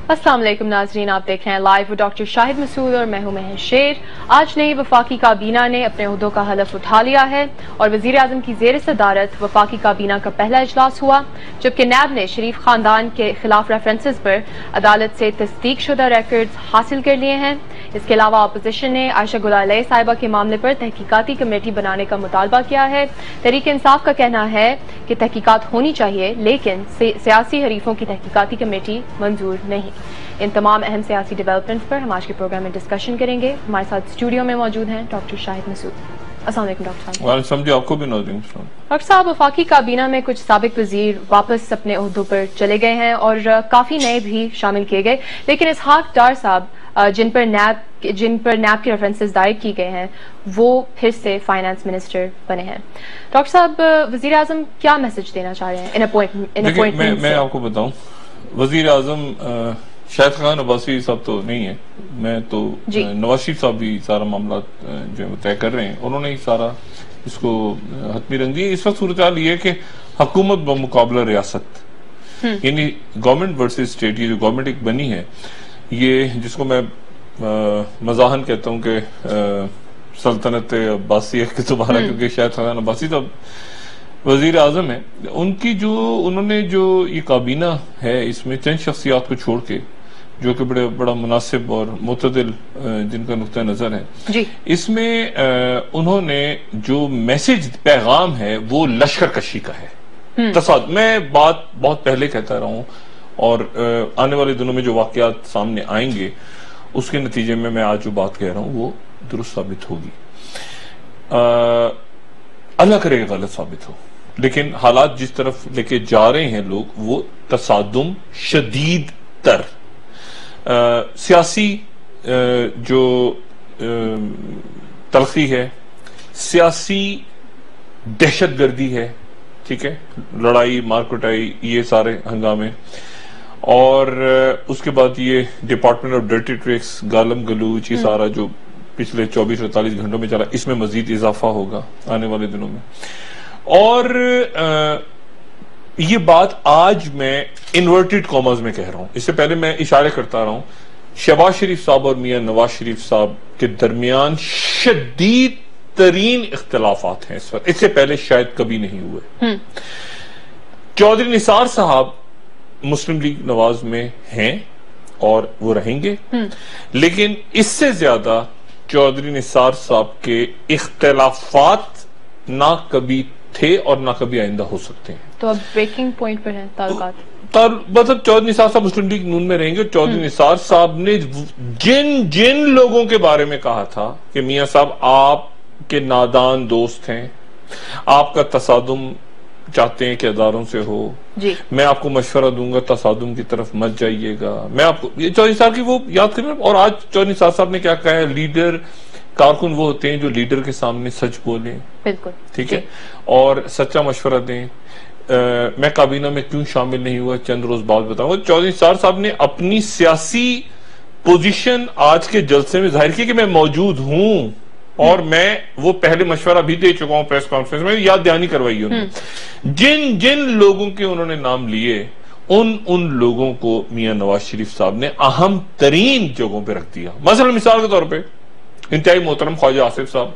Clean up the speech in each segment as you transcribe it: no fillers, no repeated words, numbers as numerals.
अस्सलाम वालेकुम नाजरीन, आप देख रहे हैं लाइव डॉक्टर शाहिद मसूद और मैं हूं महज शेर। आज नई वफाकी काबीना ने अपने ओहदों का हलफ उठा लिया है और वजीर आजम की जेर सदारत वफाकी काबीना का पहला इजलास हुआ, जबकि नैब ने शरीफ खानदान के खिलाफ रेफरेंसेस पर अदालत से तस्दीक शुदा रिकॉर्ड्स हासिल कर लिए हैं। इसके अलावा अपोजिशन ने आयशा गुल अलैह साहिबा के मामले पर तहकीकाती कमेटी बनाने का मुतालबा किया है। तहरीक इंसाफ का कहना है कि तहकीकात होनी चाहिए, लेकिन सियासी हरीफों की तहकीकाती कमेटी मंजूर नहीं। इन तमाम अहम सियासी डेवलपमेंट्स पर हम आज के प्रोग्राम में डिस्कशन करेंगे। हमारे साथ स्टूडियो में मौजूद हैं डॉक्टर शाहिद मसूद। अस्सलाम वालेकुम डॉक्टर साहब। वालेकुम जी, आपको भी नाज़रीन। डॉक्टर साहब, वफाकी काबीना में कुछ साबिक वजीर वापस अपने ओहदों पर चले गए हैं और काफी नए भी शामिल किए गए, लेकिन इसहाक डार साहब जिन पर नैब के रेफरेंसेस दायर किए गए हैं वो फिर से फाइनेंस मिनिस्टर बने हैं। डॉक्टर साहब, वजीर आजम क्या मैसेज देना चाह रहे हैं इन अपॉइंटमेंट? मैं आपको बताऊं, वजीर आजम शाहिद खान अब्बासी साहब तो नहीं है, मैं तो नवाज शरीफ साहब भी सारा मामला जो है तय कर रहे हैं। उन्होंने ही सारा इसको हतमी रंग दिया। इस वक्त सूरत हाल ये है कि हुकूमत बमुकाबला रियासत, यानी गवर्नमेंट वर्सेस स्टेट, ये जो गवर्नमेंट एक बनी है, ये जिसको मैं मजाहन कहता हूँ कि सल्तनत अब्बासी के दोबारा, क्योंकि शाहिद खान अब्बासी साहब वजीर आजम है, उनकी उन्होंने जो ये काबीना है, इसमें चंद शख्सियात को छोड़ के जो कि बड़ा मुनासिब और मुतदिल जिनका नुक्ता नजर है जी, इसमें उन्होंने जो मैसेज पैगाम है वो लश्कर कशी का है। मैं बात बहुत पहले कहता रहा हूं और आने वाले दिनों में जो वाकयात सामने आएंगे उसके नतीजे में मैं आज जो बात कह रहा हूं वो दुरुस्त साबित होगी। अल्लाह करे गलत साबित हो, लेकिन हालात जिस तरफ लेके जा रहे हैं लोग, वो तसादुम शदीद तर सियासी जो तलखी है, सियासी दहशतगर्दी है, ठीक है, लड़ाई मारकुटाई, ये सारे हंगामे, और उसके बाद ये डिपार्टमेंट ऑफ डर्टी ट्रिक्स, गालम गलूच, ये सारा जो पिछले 24-48 घंटों में चला, इसमें मजीद इजाफा होगा आने वाले दिनों में। और ये बात आज मैं इन्वर्टेड कॉमर्स में कह रहा हूं, इससे पहले मैं इशारे करता रहा हूं, शहबाज शरीफ साहब और मियां नवाज शरीफ साहब के दरमियान शदीद तरीन इख्तिलाफात हैं इस वक्त, इससे पहले शायद कभी नहीं हुए। चौधरी निसार साहब मुस्लिम लीग नवाज में हैं और वो रहेंगे, लेकिन इससे ज्यादा चौधरी निसार साहब के इख्तिलाफात ना कभी थे और ना कभी आइंदा हो सकते हैं। तो अब ब्रेकिंग पॉइंट पर हैं ताल्लुकात। मतलब चौधरी निसार साहब मुस्लिम लीग नून में रहेंगे। चौधरी निसार साहब ने जिन लोगों के बारे में कहा था कि मियां साहब आपके नादान दोस्त हैं, आपका तसादुम चाहते हैं कि अदारों से हो जी, मैं आपको मशवरा दूंगा तसादुम की तरफ मत जाइएगा, मैं आपको, ये चौधरी साहब की वो याद करें। और आज चौधरी साहब ने क्या कहा है, लीडर कारकुन वो होते हैं जो लीडर के सामने सच बोले, बिल्कुल ठीक है, और सच्चा मशवरा दें। मैं काबीना में क्यों शामिल नहीं हुआ, चंद रोज बाद बताऊंगा। चौधरी साहब ने अपनी सियासी पोजीशन आज के जलसे में जाहिर की कि मैं मौजूद हूं, और मैं वो पहले मशवरा भी दे चुका हूं प्रेस कॉन्फ्रेंस में, याद दहानी करवाई उन्होंने। जिन लोगों के उन्होंने नाम लिए, उन लोगों को मियां नवाज शरीफ साहब ने अहम तरीन जगहों पे रख दिया। मसलन मिसाल के तौर पे इंतहाई मोहतरम ख्वाजा आसिफ साहब,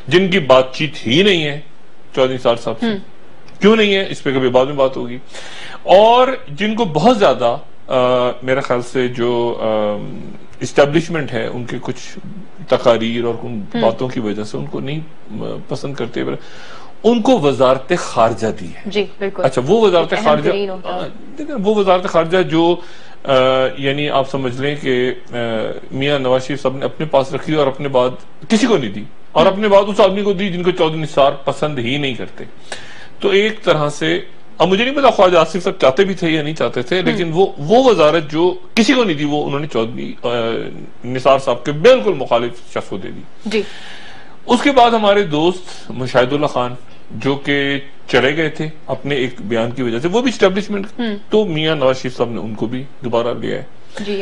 जिनकी बातचीत ही नहीं है चौधरी साहब से, क्यों नहीं है इस पे कभी बाद में बात होगी, और जिनको बहुत ज्यादा मेरे ख्याल से जो इस्टेब्लिशमेंट है उनके कुछ तकारीर और उन बातों की वजह से उनको नहीं पसंद करते, उनको वजारत खारजा दी है जी, बिल्कुल। अच्छा, वो वजारत खारजा जो यानी आप समझ लें कि मियां नवाज शरीफ साहब ने अपने पास रखी और अपने बाद किसी को नहीं दी, और अपने बाद उस आदमी को दी जिनको चौधरी निसार पसंद ही नहीं करते। तो एक तरह से, अब मुझे नहीं पता ख्वाजा आसिफ साहब चाहते भी थे या नहीं चाहते थे, लेकिन वो वजारत जो किसी को नहीं दी, वो उन्होंने चौधरी निसार साहब के बिल्कुल मुखालिफ शख्स को दे दी जी। उसके बाद हमारे दोस्त मुशाहिदुल्लाह खान जो कि चले गए थे अपने एक बयान की वजह से, वो भी एस्टेब्लिशमेंट, तो मियां नवाज शरीफ साहब ने उनको भी दोबारा लिया है जी।